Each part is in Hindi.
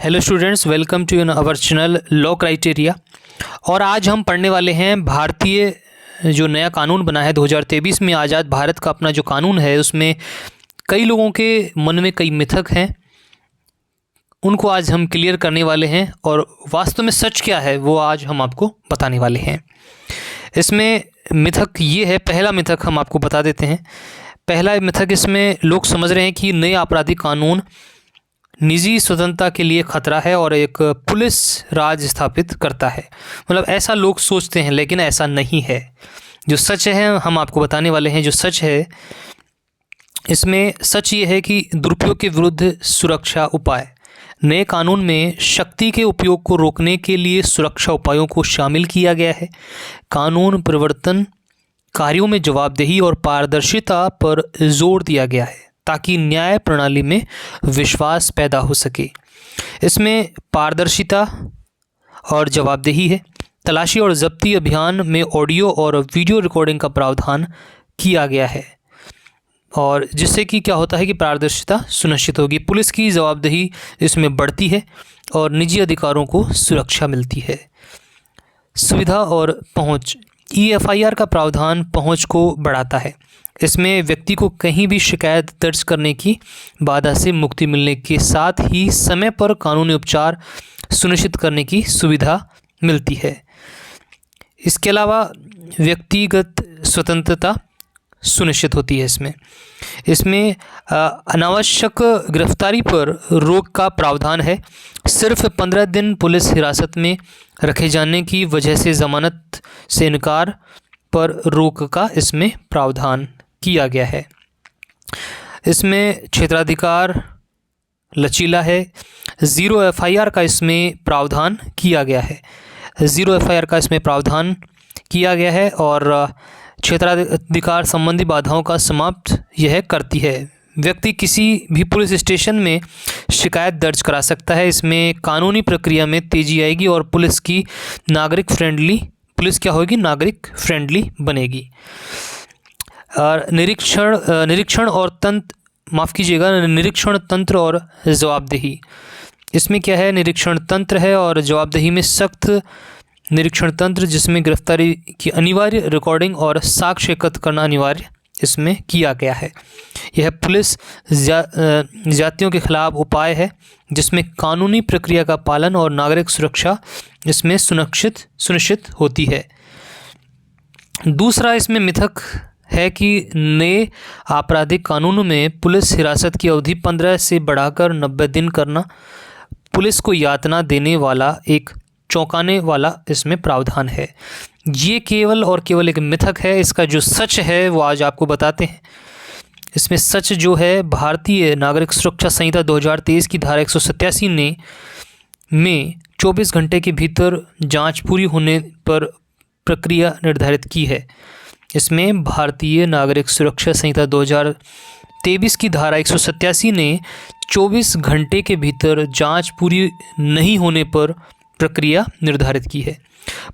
Hello students, welcome to our channel law criteria. और आज हम पढ़ने वाले हैं भारतीय जो नया कानून बना है 2023 में, आज़ाद भारत का अपना जो कानून है उसमें कई लोगों के मन में कई मिथक हैं, उनको आज हम क्लियर करने वाले हैं और वास्तव में सच क्या है वो आज हम आपको बताने वाले हैं। इसमें मिथक ये है, पहला मिथक हम आपको बता देते हैं। पहला मिथक इसमें लोग समझ रहे हैं कि नए आपराधिक कानून निजी स्वतंत्रता के लिए खतरा है और एक पुलिस राज स्थापित करता है। मतलब ऐसा लोग सोचते हैं, लेकिन ऐसा नहीं है। जो सच है हम आपको बताने वाले हैं। जो सच है इसमें सच ये है कि दुरुपयोग के विरुद्ध सुरक्षा उपाय, नए कानून में शक्ति के उपयोग को रोकने के लिए सुरक्षा उपायों को शामिल किया गया है। कानून प्रवर्तन कार्यों में जवाबदेही और पारदर्शिता पर जोर दिया गया है ताकि न्याय प्रणाली में विश्वास पैदा हो सके। इसमें पारदर्शिता और जवाबदेही है। तलाशी और जब्ती अभियान में ऑडियो और वीडियो रिकॉर्डिंग का प्रावधान किया गया है, और जिससे कि क्या होता है कि पारदर्शिता सुनिश्चित होगी। पुलिस की जवाबदेही इसमें बढ़ती है और निजी अधिकारों को सुरक्षा मिलती है। सुविधा और पहुंच, EFIR का प्रावधान पहुंच को बढ़ाता है। इसमें व्यक्ति को कहीं भी शिकायत दर्ज करने की बाधा से मुक्ति मिलने के साथ ही समय पर कानूनी उपचार सुनिश्चित करने की सुविधा मिलती है। इसके अलावा व्यक्तिगत स्वतंत्रता सुनिश्चित होती है। इसमें अनावश्यक गिरफ्तारी पर रोक का प्रावधान है। सिर्फ 15 दिन पुलिस हिरासत में रखे जाने की वजह से जमानत से इनकार पर रोक का इसमें प्रावधान किया गया है। इसमें क्षेत्राधिकार लचीला है। ज़ीरो FIR का इसमें प्रावधान किया गया है। ज़ीरो FIR का इसमें प्रावधान किया गया है और क्षेत्राधिकार संबंधी बाधाओं का समाप्त यह करती है। व्यक्ति किसी भी पुलिस स्टेशन में शिकायत दर्ज करा सकता है। इसमें कानूनी प्रक्रिया में तेजी आएगी और पुलिस क्या होगी, नागरिक फ्रेंडली बनेगी। और निरीक्षण तंत्र और जवाबदेही, इसमें क्या है, निरीक्षण तंत्र है और जवाबदेही में सख्त निरीक्षण तंत्र, जिसमें गिरफ्तारी की अनिवार्य रिकॉर्डिंग और साक्ष्य एकत्र करना अनिवार्य इसमें किया गया है। यह पुलिस जातियों के खिलाफ उपाय है, जिसमें कानूनी प्रक्रिया का पालन और नागरिक सुरक्षा इसमें सुनिश्चित होती है। दूसरा इसमें मिथक है कि नए आपराधिक कानूनों में पुलिस हिरासत की अवधि 15 से बढ़ाकर 90 दिन करना पुलिस को यातना देने वाला एक चौंकाने वाला इसमें प्रावधान है। ये केवल और केवल एक मिथक है। इसका जो सच है वो आज आपको बताते हैं। इसमें सच जो है, भारतीय नागरिक सुरक्षा संहिता 2023 की धारा 187 ने में 24 घंटे के भीतर जांच पूरी होने पर प्रक्रिया निर्धारित की है। इसमें भारतीय नागरिक सुरक्षा संहिता 2023 की धारा 187 ने 24 घंटे के भीतर जांच पूरी नहीं होने पर प्रक्रिया निर्धारित की है।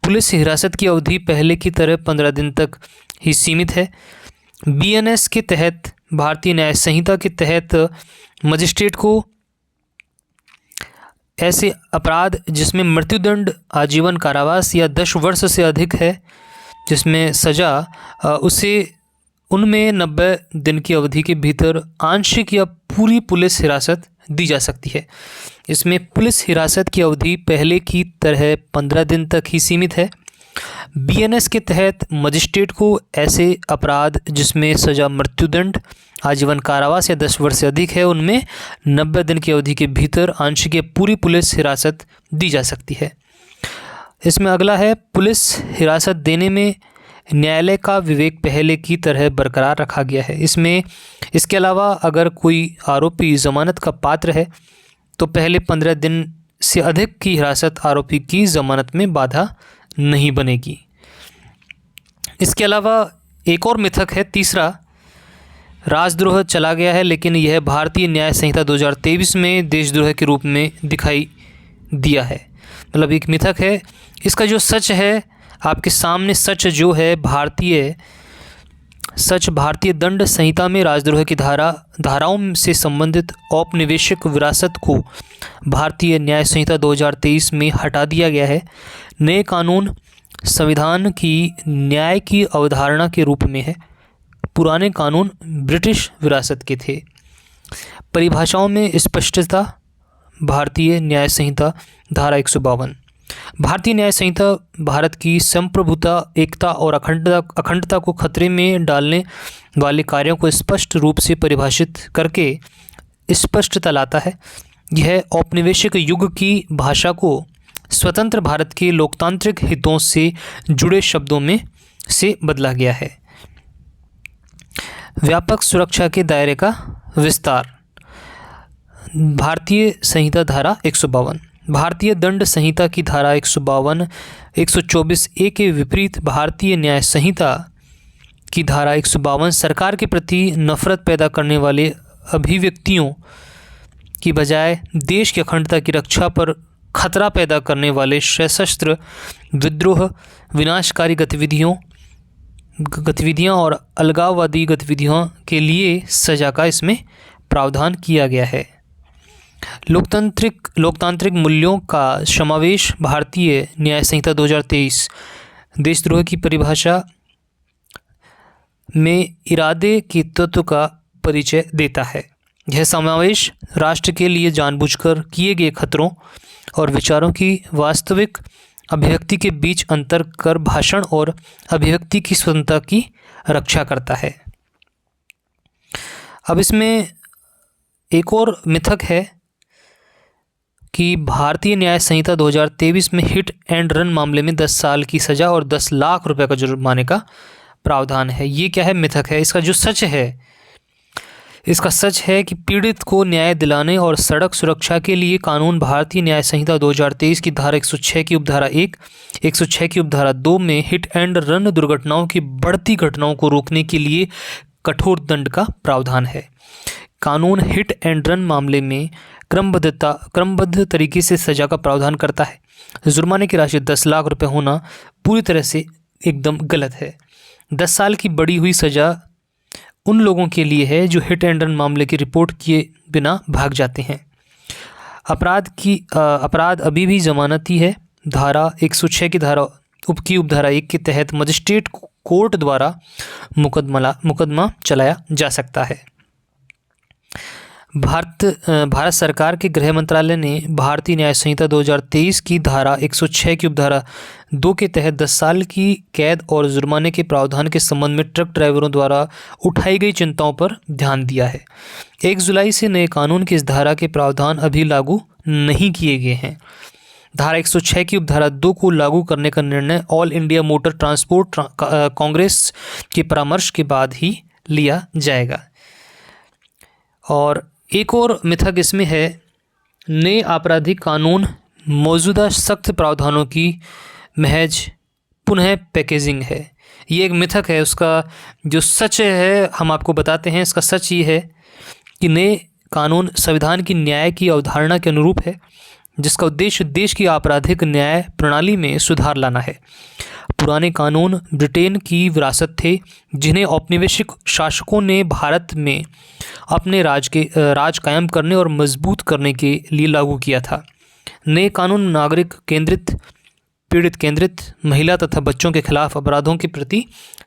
पुलिस हिरासत की अवधि पहले की तरह 15 दिन तक ही सीमित है। BNS के तहत, भारतीय न्याय संहिता के तहत, मजिस्ट्रेट को ऐसे अपराध जिसमें मृत्युदंड, आजीवन कारावास या 10 वर्ष से अधिक है, जिसमें सज़ा, उनमें 90 दिन की अवधि के भीतर आंशिक या पूरी पुलिस हिरासत दी जा सकती है। इसमें पुलिस हिरासत की अवधि पहले की तरह 15 दिन तक ही सीमित है। BNS के तहत मजिस्ट्रेट को ऐसे अपराध जिसमें सज़ा मृत्युदंड, आजीवन कारावास या 10 वर्ष से अधिक है, उनमें 90 दिन की अवधि के भीतर आंशिक या पूरी पुलिस हिरासत दी जा सकती है। इसमें अगला है, पुलिस हिरासत देने में न्यायालय का विवेक पहले की तरह बरकरार रखा गया है। इसके अलावा अगर कोई आरोपी जमानत का पात्र है तो पहले 15 दिन से अधिक की हिरासत आरोपी की जमानत में बाधा नहीं बनेगी। इसके अलावा एक और मिथक है, तीसरा, राजद्रोह चला गया है, लेकिन यह भारतीय न्याय संहिता 2023 में देशद्रोह के रूप में दिखाई दिया है। मतलब एक मिथक है। इसका जो सच है आपके सामने, सच जो है, भारतीय सच भारतीय दंड संहिता में राजद्रोह की धाराओं से संबंधित औपनिवेशिक विरासत को भारतीय न्याय संहिता 2023 में हटा दिया गया है। नए कानून संविधान की न्याय की अवधारणा के रूप में है। पुराने कानून ब्रिटिश विरासत के थे। परिभाषाओं में स्पष्टता। भारतीय न्याय संहिता धारा 152। भारतीय न्याय संहिता भारत की संप्रभुता, एकता और अखंडता को खतरे में डालने वाले कार्यों को स्पष्ट रूप से परिभाषित करके स्पष्टता लाता है। यह औपनिवेशिक युग की भाषा को स्वतंत्र भारत के लोकतांत्रिक हितों से जुड़े शब्दों में से बदला गया है। व्यापक सुरक्षा के दायरे का विस्तार। भारतीय संहिता धारा 152। भारतीय दंड संहिता की धारा 152 124 ए के विपरीत भारतीय न्याय संहिता की धारा 152 सरकार के प्रति नफरत पैदा करने वाले अभिव्यक्तियों की बजाय देश की अखंडता की रक्षा पर खतरा पैदा करने वाले सशस्त्र विद्रोह, विनाशकारी गतिविधियां और अलगाववादी गतिविधियों के लिए सजा का इसमें प्रावधान किया गया है। लोकतांत्रिक मूल्यों का समावेश। भारतीय न्याय संहिता 2023 देशद्रोह की परिभाषा में इरादे के तत्व का परिचय देता है। यह समावेश राष्ट्र के लिए जानबूझकर किए गए खतरों और विचारों की वास्तविक अभिव्यक्ति के बीच अंतर कर भाषण और अभिव्यक्ति की स्वतंत्रता की रक्षा करता है। अब इसमें एक और मिथक है कि भारतीय न्याय संहिता 2023 में हिट एंड रन मामले में 10 साल की सज़ा और 10 लाख रुपए का जुर्माने का प्रावधान है। ये क्या है? मिथक है। इसका जो सच है, इसका सच है कि पीड़ित को न्याय दिलाने और सड़क सुरक्षा के लिए कानून भारतीय न्याय संहिता 2023 की धारा 106 की उपधारा 1, 106 की उपधारा 2 में हिट एंड रन दुर्घटनाओं की बढ़ती घटनाओं को रोकने के लिए कठोर दंड का प्रावधान है। कानून हिट एंड रन मामले में क्रमबद्ध तरीके से सजा का प्रावधान करता है। जुर्माने की राशि 10 लाख रुपए होना पूरी तरह से एकदम गलत है। 10 साल की बढ़ी हुई सजा उन लोगों के लिए है जो हिट एंड रन मामले की रिपोर्ट किए बिना भाग जाते हैं। अपराध अभी भी जमानती है। धारा 106 की उपधारा 1 के तहत मजिस्ट्रेट कोर्ट द्वारा मुकदमा चलाया जा सकता है। भारत सरकार के गृह मंत्रालय ने भारतीय न्याय संहिता 2023 की धारा 106 की उपधारा 2 के तहत 10 साल की कैद और जुर्माने के प्रावधान के संबंध में ट्रक ड्राइवरों द्वारा उठाई गई चिंताओं पर ध्यान दिया है। 1 जुलाई से नए कानून की इस धारा के प्रावधान अभी लागू नहीं किए गए हैं। धारा 106 की उपधारा 2 को लागू करने का निर्णय all India motor transport Congress के परामर्श के बाद ही लिया जाएगा। और एक और मिथक इसमें है, नए आपराधिक कानून मौजूदा सख्त प्रावधानों की महज पुनः पैकेजिंग है। ये एक मिथक है। उसका जो सच है हम आपको बताते हैं। इसका सच ये है कि नए कानून संविधान की न्याय की अवधारणा के अनुरूप है, जिसका उद्देश्य देश की आपराधिक न्याय प्रणाली में सुधार लाना है। पुराने कानून ब्रिटेन की विरासत थे, जिन्हें औपनिवेशिक शासकों ने भारत में अपने राज कायम करने और मजबूत करने के लिए लागू किया था। नए कानून नागरिक केंद्रित, पीड़ित केंद्रित, महिला तथा बच्चों के खिलाफ अपराधों के प्रति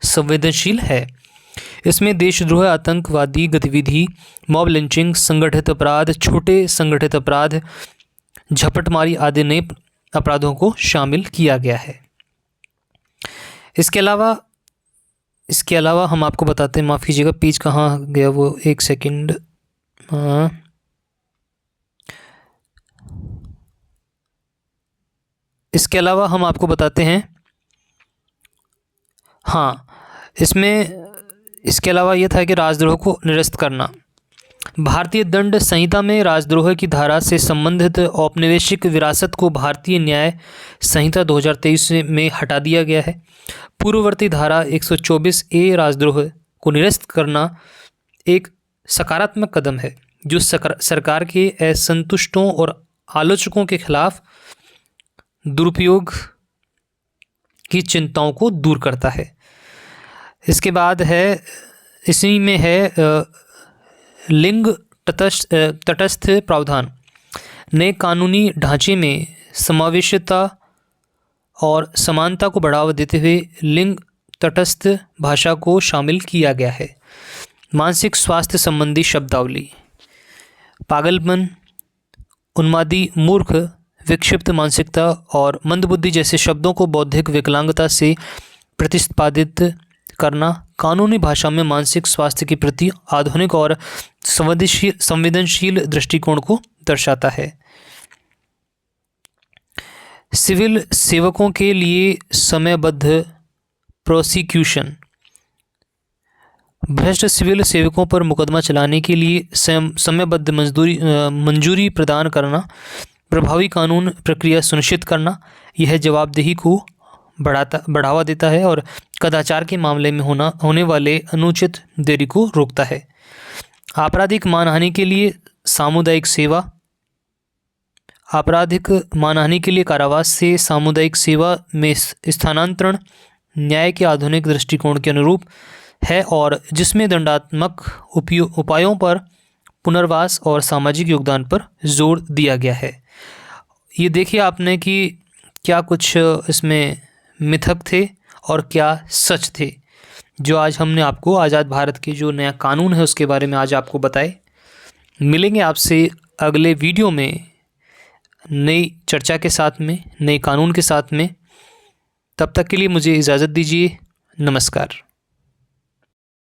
संवेदनशील है। इसमें देशद्रोह, आतंकवादी गतिविधि, मॉब लिंचिंग, संगठित अपराध, छोटे संगठित अपराध, झपटमारी आदि नए अपराधों को शामिल किया गया है। इसके अलावा हम आपको बताते हैं, माफ़ कीजिएगा पेज कहाँ गया वो, एक सेकंड। इसके अलावा हम आपको बताते हैं, इसके अलावा ये था कि राजद्रोह को निरस्त करना। भारतीय दंड संहिता में राजद्रोह की धारा से संबंधित औपनिवेशिक विरासत को भारतीय न्याय संहिता 2023 में हटा दिया गया है। पूर्ववर्ती धारा 124 ए राजद्रोह को निरस्त करना एक सकारात्मक कदम है, जो सरकार के असंतुष्टों और आलोचकों के खिलाफ दुरुपयोग की चिंताओं को दूर करता है। इसके बाद है, इसी में है लिंग तटस्थ प्रावधान। नए कानूनी ढांचे में समावेशिता और समानता को बढ़ावा देते हुए लिंग तटस्थ भाषा को शामिल किया गया है। मानसिक स्वास्थ्य संबंधी शब्दावली। पागलपन, उन्मादी, मूर्ख, विक्षिप्त मानसिकता और मंदबुद्धि जैसे शब्दों को बौद्धिक विकलांगता से प्रतिपादित करना कानूनी भाषा में मानसिक स्वास्थ्य के प्रति आधुनिक और संवेदनशील दृष्टिकोण को दर्शाता है। सिविल सेवकों के लिए समयबद्ध प्रोसिक्यूशन। भ्रष्ट सिविल सेवकों पर मुकदमा चलाने के लिए समयबद्ध मंजूरी प्रदान करना, प्रभावी कानून प्रक्रिया सुनिश्चित करना, यह जवाबदेही को बढ़ावा देता है और कदाचार के मामले में होने वाले अनुचित देरी को रोकता है। आपराधिक मानहानि के लिए सामुदायिक सेवा। आपराधिक मानहानि के लिए कारावास से सामुदायिक सेवा में स्थानांतरण न्याय के आधुनिक दृष्टिकोण के अनुरूप है और जिसमें दंडात्मक उपायों पर, पुनर्वास और सामाजिक योगदान पर जोर दिया गया है। ये देखिए आपने कि क्या कुछ इसमें मिथक थे और क्या सच थे, जो आज हमने आपको आज़ाद भारत के जो नया कानून है उसके बारे में आज आपको बताए। मिलेंगे आपसे अगले वीडियो में नई चर्चा के साथ में, नए कानून के साथ में। तब तक के लिए मुझे इजाज़त दीजिए। नमस्कार।